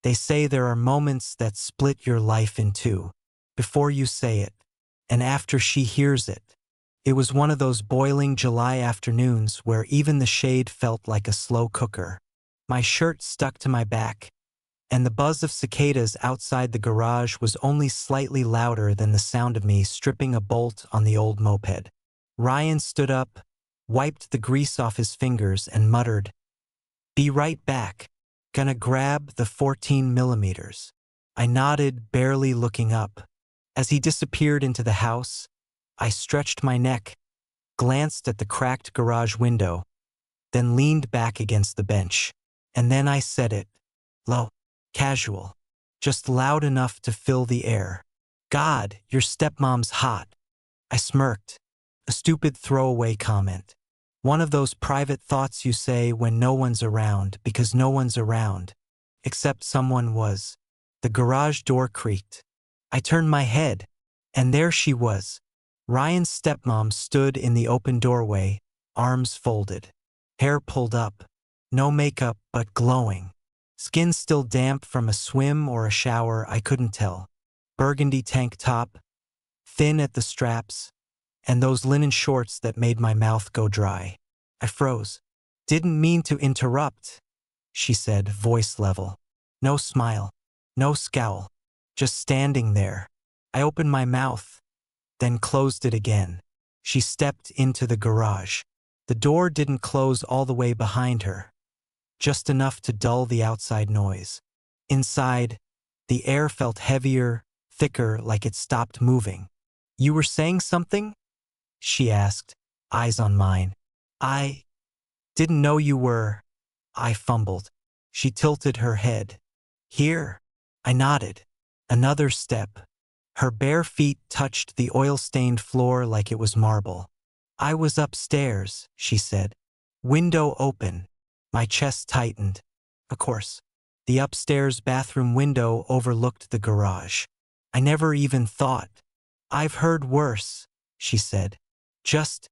They say there are moments that split your life in two, before you say it, and after she hears it. It was one of those boiling July afternoons where even the shade felt like a slow cooker. My shirt stuck to my back, and the buzz of cicadas outside the garage was only slightly louder than the sound of me stripping a bolt on the old moped. Ryan stood up, wiped the grease off his fingers, and muttered, "Be right back. Gonna grab the 14 millimeters." I nodded, barely looking up. As he disappeared into the house, I stretched my neck, glanced at the cracked garage window, then leaned back against the bench. And then I said it, low, casual, just loud enough to fill the air. "God, your stepmom's hot." I smirked, a stupid throwaway comment. One of those private thoughts you say when no one's around because no one's around, except someone was. The garage door creaked. I turned my head, and there she was. Ryan's stepmom stood in the open doorway, arms folded, hair pulled up, no makeup but glowing. Skin still damp from a swim or a shower, I couldn't tell. Burgundy tank top, thin at the straps, and those linen shorts that made my mouth go dry. I froze. "Didn't mean to interrupt," she said, voice level. No smile, no scowl, just standing there. I opened my mouth, then closed it again. She stepped into the garage. The door didn't close all the way behind her, just enough to dull the outside noise. Inside, the air felt heavier, thicker, like it stopped moving. "You were saying something?" she asked, eyes on mine. "I didn't know you were," I fumbled. She tilted her head. "Here." I nodded. Another step. Her bare feet touched the oil-stained floor like it was marble. "I was upstairs," she said. "Window open." My chest tightened. Of course. The upstairs bathroom window overlooked the garage. I never even thought. "I've heard worse," she said. "Just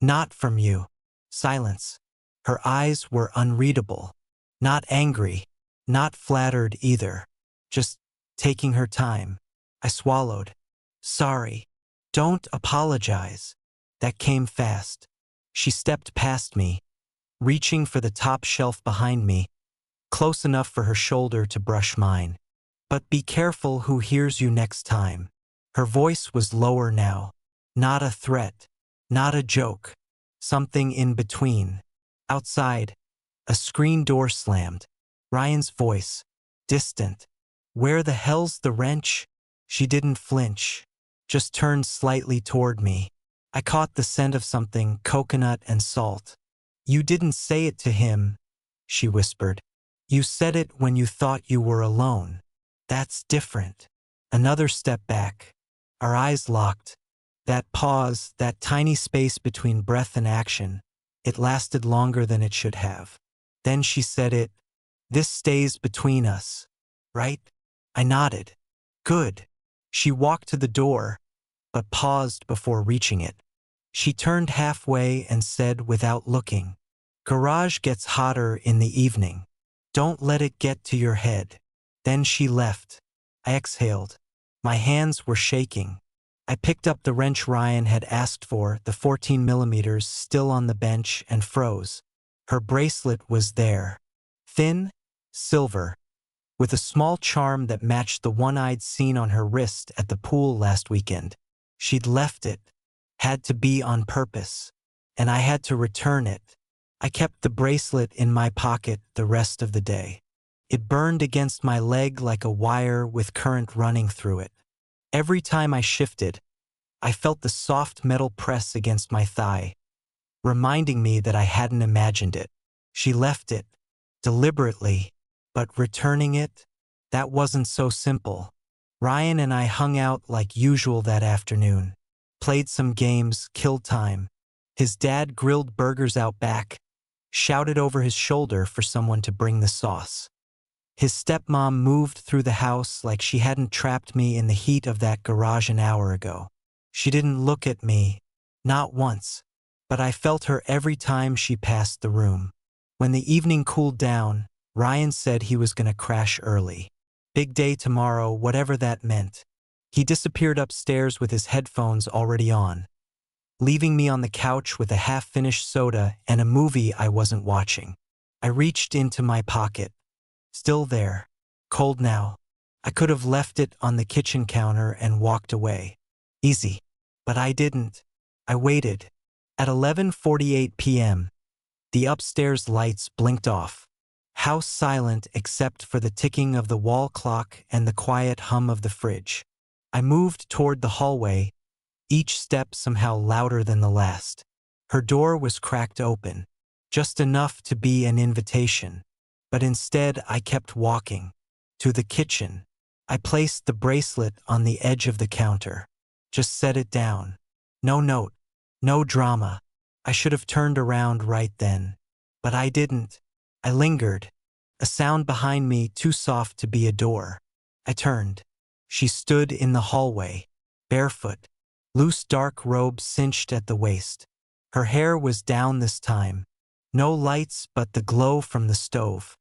not from you." Silence. Her eyes were unreadable. Not angry, not flattered either. Just taking her time. I swallowed. "Sorry." "Don't apologize." That came fast. She stepped past me, reaching for the top shelf behind me, close enough for her shoulder to brush mine. "But be careful who hears you next time." Her voice was lower now. Not a threat, not a joke. Something in between. Outside, a screen door slammed. Ryan's voice, distant. "Where the hell's the wrench?" She didn't flinch, just turned slightly toward me. I caught the scent of something, coconut and salt. "You didn't say it to him," she whispered. "You said it when you thought you were alone. That's different." Another step back. Our eyes locked. That pause, that tiny space between breath and action, it lasted longer than it should have. Then she said it. "This stays between us, right?" I nodded. "Good." She walked to the door, but paused before reaching it. She turned halfway and said without looking, "Garage gets hotter in the evening. Don't let it get to your head." Then she left. I exhaled. My hands were shaking. I picked up the wrench Ryan had asked for, the 14 millimeters still on the bench, and froze. Her bracelet was there. Thin, silver, with a small charm that matched the one I'd seen on her wrist at the pool last weekend. She'd left it, had to be on purpose, and I had to return it. I kept the bracelet in my pocket the rest of the day. It burned against my leg like a wire with current running through it. Every time I shifted, I felt the soft metal press against my thigh, reminding me that I hadn't imagined it. She left it, deliberately, but returning it, that wasn't so simple. Ryan and I hung out like usual that afternoon, played some games, killed time. His dad grilled burgers out back, shouted over his shoulder for someone to bring the sauce. His stepmom moved through the house like she hadn't trapped me in the heat of that garage an hour ago. She didn't look at me, not once, but I felt her every time she passed the room. When the evening cooled down, Ryan said he was going to crash early. Big day tomorrow, whatever that meant. He disappeared upstairs with his headphones already on, leaving me on the couch with a half-finished soda and a movie I wasn't watching. I reached into my pocket. Still there. Cold now. I could have left it on the kitchen counter and walked away. Easy. But I didn't. I waited. At 11:48 p.m., the upstairs lights blinked off. House silent except for the ticking of the wall clock and the quiet hum of the fridge. I moved toward the hallway, each step somehow louder than the last. Her door was cracked open, just enough to be an invitation. But instead I kept walking. To the kitchen. I placed the bracelet on the edge of the counter. Just set it down. No note. No drama. I should have turned around right then. But I didn't. I lingered. A sound behind me too soft to be a door. I turned. She stood in the hallway, barefoot, loose dark robe cinched at the waist. Her hair was down this time. No lights but the glow from the stove.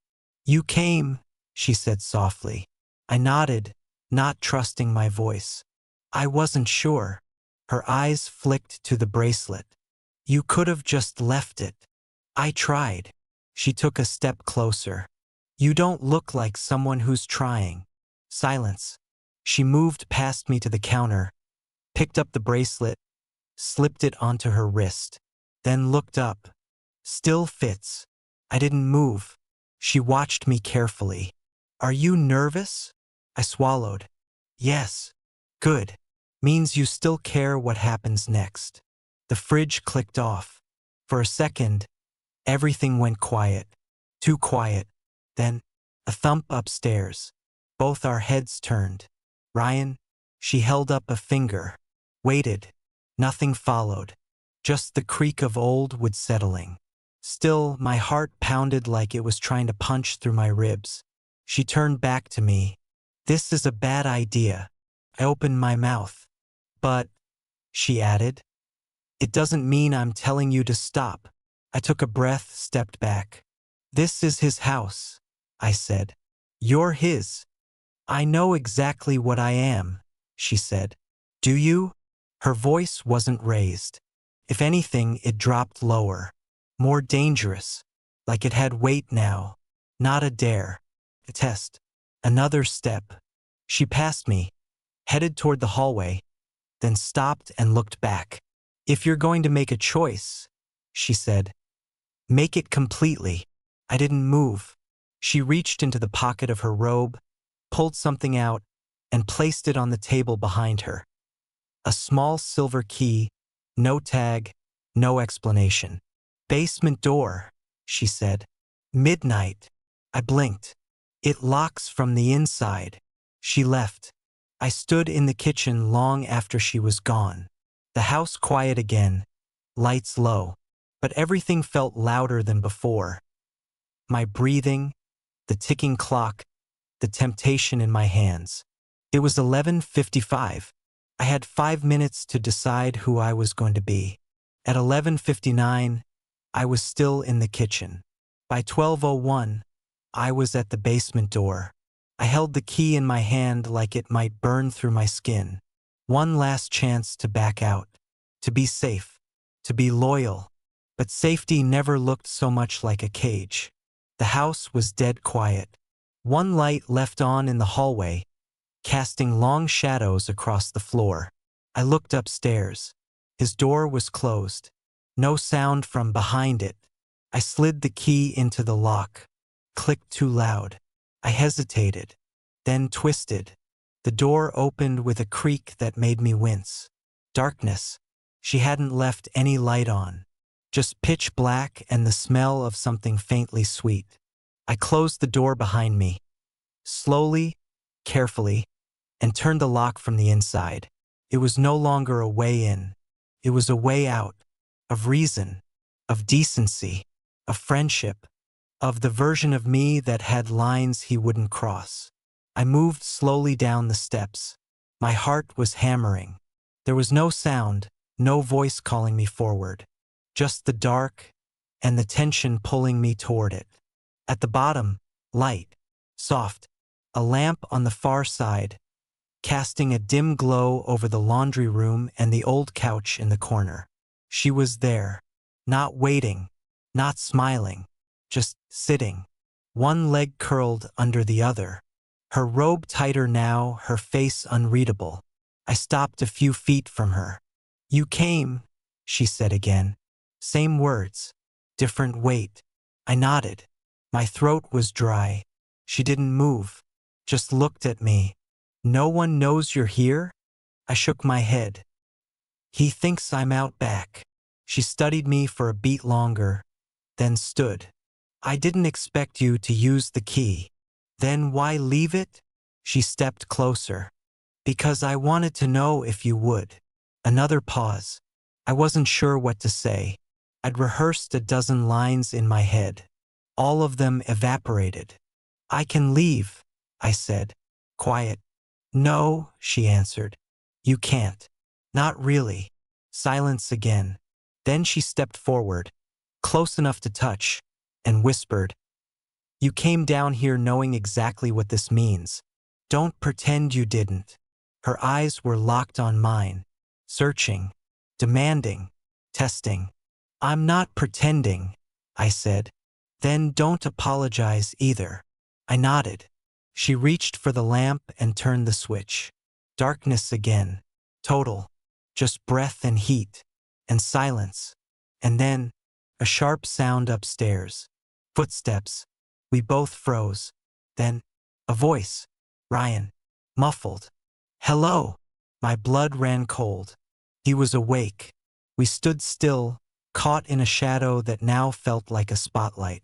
"You came," she said softly. I nodded, not trusting my voice. I wasn't sure. Her eyes flicked to the bracelet. "You could have just left it." I tried. She took a step closer. "You don't look like someone who's trying." Silence. She moved past me to the counter, picked up the bracelet, slipped it onto her wrist, then looked up. "Still fits." I didn't move. She watched me carefully. "Are you nervous?" I swallowed. "Yes." "Good. Means you still care what happens next." The fridge clicked off. For a second, everything went quiet. Too quiet. Then, a thump upstairs. Both our heads turned. "Ryan?" She held up a finger. Waited. Nothing followed. Just the creak of old wood settling. Still, my heart pounded like it was trying to punch through my ribs. She turned back to me. "This is a bad idea." I opened my mouth. "But," she added, "it doesn't mean I'm telling you to stop." I took a breath, stepped back. "This is his house," I said. "You're his." "I know exactly what I am," she said. "Do you?" Her voice wasn't raised. If anything, it dropped lower. More dangerous. Like it had weight now. Not a dare. A test. Another step. She passed me, headed toward the hallway, then stopped and looked back. "If you're going to make a choice," she said, "make it completely." I didn't move. She reached into the pocket of her robe, pulled something out, and placed it on the table behind her. A small silver key, no tag, no explanation. "Basement door," she said. "Midnight." I blinked. "It locks from the inside." She left. I stood in the kitchen long after she was gone. The house quiet again, lights low, but everything felt louder than before. My breathing, the ticking clock, the temptation in my hands. It was 11:55. I had 5 minutes to decide who I was going to be. At 11:59, I was still in the kitchen. By 12:01, I was at the basement door. I held the key in my hand like it might burn through my skin. One last chance to back out, to be safe, to be loyal. But safety never looked so much like a cage. The house was dead quiet. One light left on in the hallway, casting long shadows across the floor. I looked upstairs. His door was closed. No sound from behind it. I slid the key into the lock. Clicked too loud. I hesitated, then twisted. The door opened with a creak that made me wince. Darkness. She hadn't left any light on. Just pitch black and the smell of something faintly sweet. I closed the door behind me, slowly, carefully, and turned the lock from the inside. It was no longer a way in. It was a way out. Of reason. Of decency. Of friendship. Of the version of me that had lines he wouldn't cross. I moved slowly down the steps. My heart was hammering. There was no sound, no voice calling me forward. Just the dark and the tension pulling me toward it. At the bottom, light. Soft. a lamp on the far side, casting a dim glow over the laundry room and the old couch in the corner. She was there, not waiting, not smiling, just sitting, one leg curled under the other, her robe tighter now, her face unreadable. I stopped a few feet from her. "You came," she said again. Same words, different weight. I nodded. My throat was dry. She didn't move, just looked at me. "No one knows you're here?" I shook my head. "He thinks I'm out back." She studied me for a beat longer, then stood. "I didn't expect you to use the key." "Then why leave it?" She stepped closer. "Because I wanted to know if you would." Another pause. I wasn't sure what to say. I'd rehearsed a dozen lines in my head. All of them evaporated. "I can leave," I said. Quiet. "No," she answered. "You can't." "Not really." Silence again. Then she stepped forward, close enough to touch, and whispered, "You came down here knowing exactly what this means. Don't pretend you didn't." Her eyes were locked on mine, searching, demanding, testing. "I'm not pretending," I said. "Then don't apologize either." I nodded. She reached for the lamp and turned the switch. Darkness again. Total. Just breath and heat. And silence. And then, a sharp sound upstairs. Footsteps. We both froze. Then, a voice. "Ryan." Muffled. "Hello." My blood ran cold. He was awake. We stood still, caught in a shadow that now felt like a spotlight.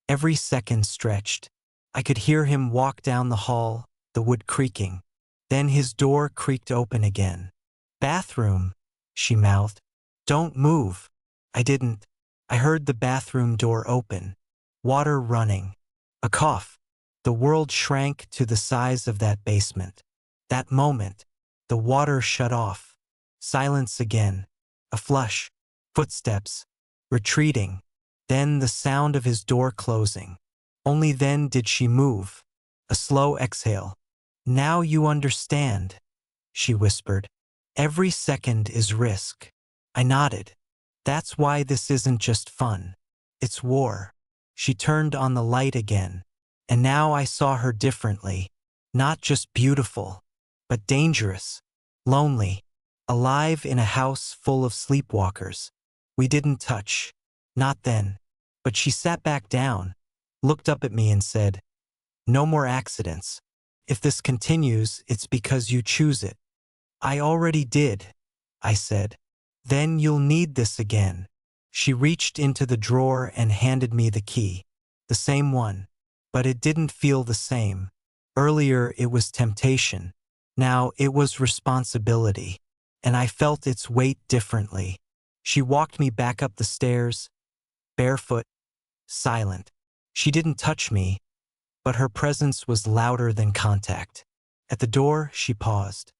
Every second stretched. I could hear him walk down the hall, the wood creaking. Then his door creaked open again. "Bathroom," she mouthed. "Don't move." I didn't. I heard the bathroom door open. Water running. A cough. The world shrank to the size of that basement. That moment, the water shut off. Silence again. A flush. Footsteps. Retreating. Then the sound of his door closing. Only then did she move. A slow exhale. "Now you understand," she whispered. "Every second is risk." I nodded. "That's why this isn't just fun. It's war." She turned on the light again. And now I saw her differently. Not just beautiful, but dangerous, lonely, alive in a house full of sleepwalkers. We didn't touch. Not then. But she sat back down, looked up at me and said, "No more accidents. If this continues, it's because you choose it." "I already did," I said. "Then you'll need this again." She reached into the drawer and handed me the key. The same one. But it didn't feel the same. Earlier it was temptation. Now it was responsibility. And I felt its weight differently. She walked me back up the stairs, barefoot, silent. She didn't touch me, but her presence was louder than contact. At the door, she paused.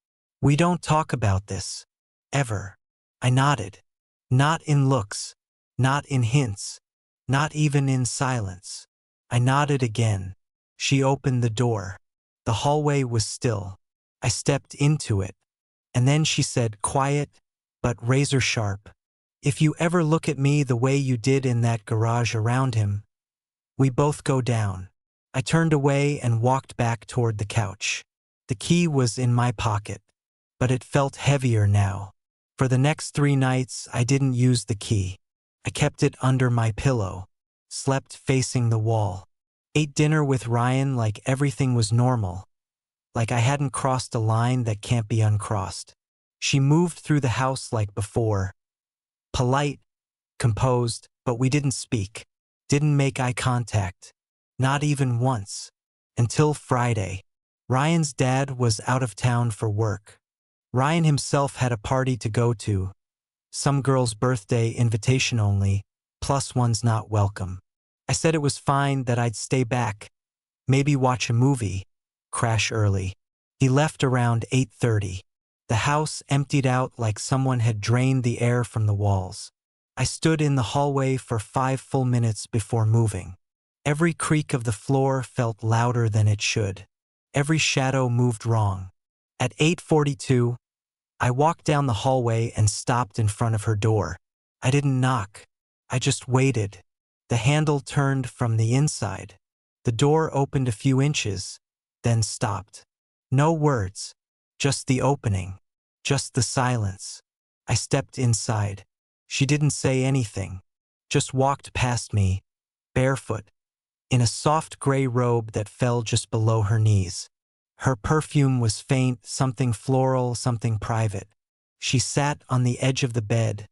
"We don't talk about this. Ever." I nodded. Not in looks, not in hints, not even in silence. I nodded again. She opened the door. The hallway was still. I stepped into it. And then she said, quiet, but razor sharp, "If you ever look at me the way you did in that garage around him, we both go down." I turned away and walked back toward the couch. The key was in my pocket, but it felt heavier now. For the next 3 nights, I didn't use the key. I kept it under my pillow, slept facing the wall, ate dinner with Ryan like everything was normal, like I hadn't crossed a line that can't be uncrossed. She moved through the house like before, polite, composed, but we didn't speak, didn't make eye contact, not even once, until Friday. Ryan's dad was out of town for work. Ryan himself had a party to go to, some girl's birthday, invitation only, plus one's not welcome. I said it was fine, that I'd stay back, maybe watch a movie, crash early. He left around 8:30. The house emptied out like someone had drained the air from the walls. I stood in the hallway for 5 full minutes before moving. Every creak of the floor felt louder than it should. Every shadow moved wrong. At 8:42, I walked down the hallway and stopped in front of her door. I didn't knock. I just waited. The handle turned from the inside. The door opened a few inches, then stopped. No words, just the opening, just the silence. I stepped inside. She didn't say anything, just walked past me, barefoot, in a soft gray robe that fell just below her knees. Her perfume was faint, something floral, something private. She sat on the edge of the bed,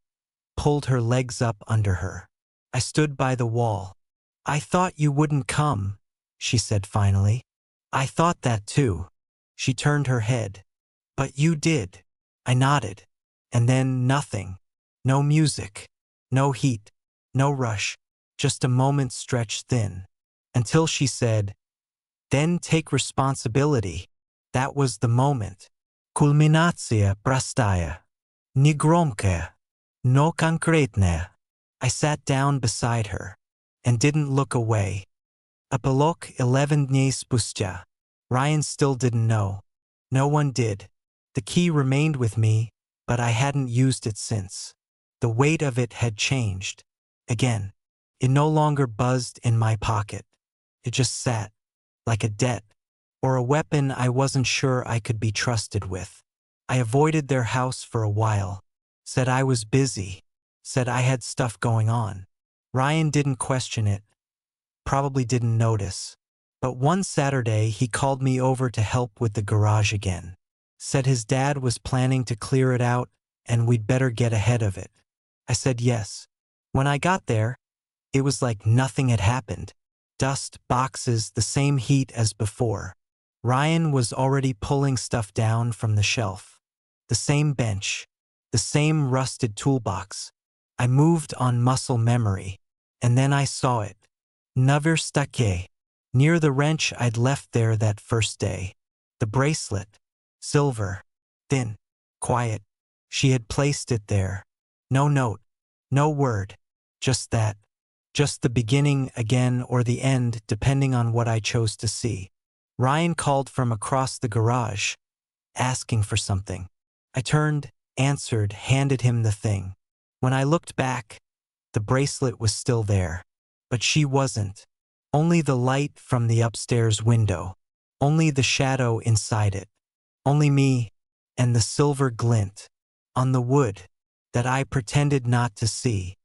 pulled her legs up under her. I stood by the wall. "I thought you wouldn't come," she said finally. "I thought that too." She turned her head. "But you did." I nodded. And then nothing. No music. No heat. No rush. Just a moment stretched thin. Until she said, "Then take responsibility." That was the moment. Kulminacja prostaya. Nigromke. No konkretne. I sat down beside her and didn't look away. Epilog 11 dni spustya. Ryan still didn't know. No one did. The key remained with me, but I hadn't used it since. The weight of it had changed. Again, it no longer buzzed in my pocket. It just sat, like a debt, or a weapon I wasn't sure I could be trusted with. I avoided their house for a while, said I was busy, said I had stuff going on. Ryan didn't question it, probably didn't notice. But one Saturday he called me over to help with the garage again. Said his dad was planning to clear it out and we'd better get ahead of it. I said yes. When I got there, it was like nothing had happened. Dust, boxes, the same heat as before. Ryan was already pulling stuff down from the shelf. The same bench, the same rusted toolbox. I moved on muscle memory, and then I saw it. Naverstake, near the wrench I'd left there that first day. The bracelet, silver, thin, quiet. She had placed it there. No note, no word, just that. Just the beginning again or the end, depending on what I chose to see. Ryan called from across the garage, asking for something. I turned, answered, handed him the thing. When I looked back, the bracelet was still there. But she wasn't. Only the light from the upstairs window. Only the shadow inside it. Only me and the silver glint on the wood that I pretended not to see.